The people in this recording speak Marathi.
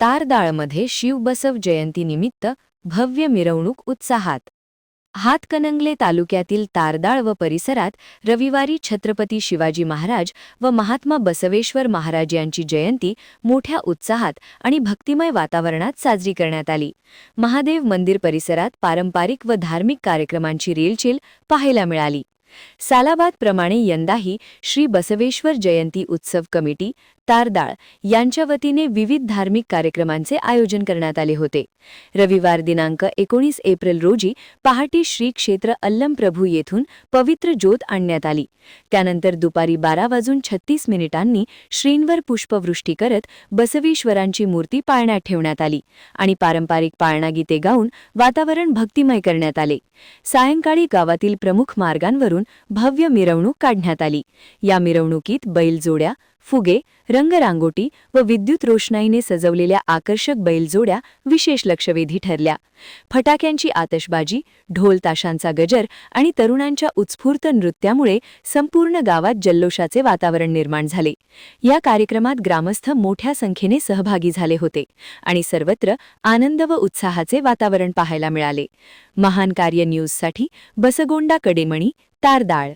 तारदाळमध्ये शिवबसव जयंतीनिमित्त भव्य मिरवणूक उत्साहात. हातकणंगले तालुक्यातील तारदाळ व परिसरात रविवारी छत्रपती शिवाजी महाराज व महात्मा बसवेश्वर महाराज यांची जयंती मोठ्या उत्साहात आणि भक्तिमय वातावरणात साजरी करण्यात आली. महादेव मंदिर परिसरात पारंपरिक व धार्मिक कार्यक्रमांची रेलचेल पाहायला मिळाली. सालाबादप्रमाणे यंदाही श्री बसवेश्वर जयंती उत्सव कमिटी तारदाळ यांच्या वतीने विविध धार्मिक कार्यक्रमांचे आयोजन करण्यात आले होते. रविवार दिनांक 19 एप्रिल रोजी पहाटे श्री क्षेत्र अल्लमप्रभू येथून पवित्र ज्योत आणण्यात आली. त्यानंतर दुपारी 12:36 श्रींवर पुष्पवृष्टी करत बसवेश्वरांची मूर्ती पाळण्यात ठेवण्यात आली आणि पारंपरिक पाळणा गीते गाऊन वातावरण भक्तिमय करण्यात आले. सायंकाळी गावातील प्रमुख मार्गांवरून भव्य मिरवणूक काढण्यात आली. या मिरवणुकीत बैलजोड्या, फुगे, रंगरांगोटी व विद्युत रोषणाईने सजवलेल्या आकर्षक बैलजोड्या विशेष लक्षवेधी ठरल्या. फटाक्यांची आतषबाजी, ढोल ताशांचा गजर आणि तरुणांच्या उत्स्फूर्त नृत्यामुळे संपूर्ण गावात जल्लोषाचे वातावरण निर्माण झाले. या कार्यक्रमात ग्रामस्थ मोठ्या संख्येने सहभागी झाले होते आणि सर्वत्र आनंद व उत्साहाचे वातावरण पाहायला मिळाले. महान कार्य न्यूजसाठी बसगोंडा कडेमणी, तारदाळ.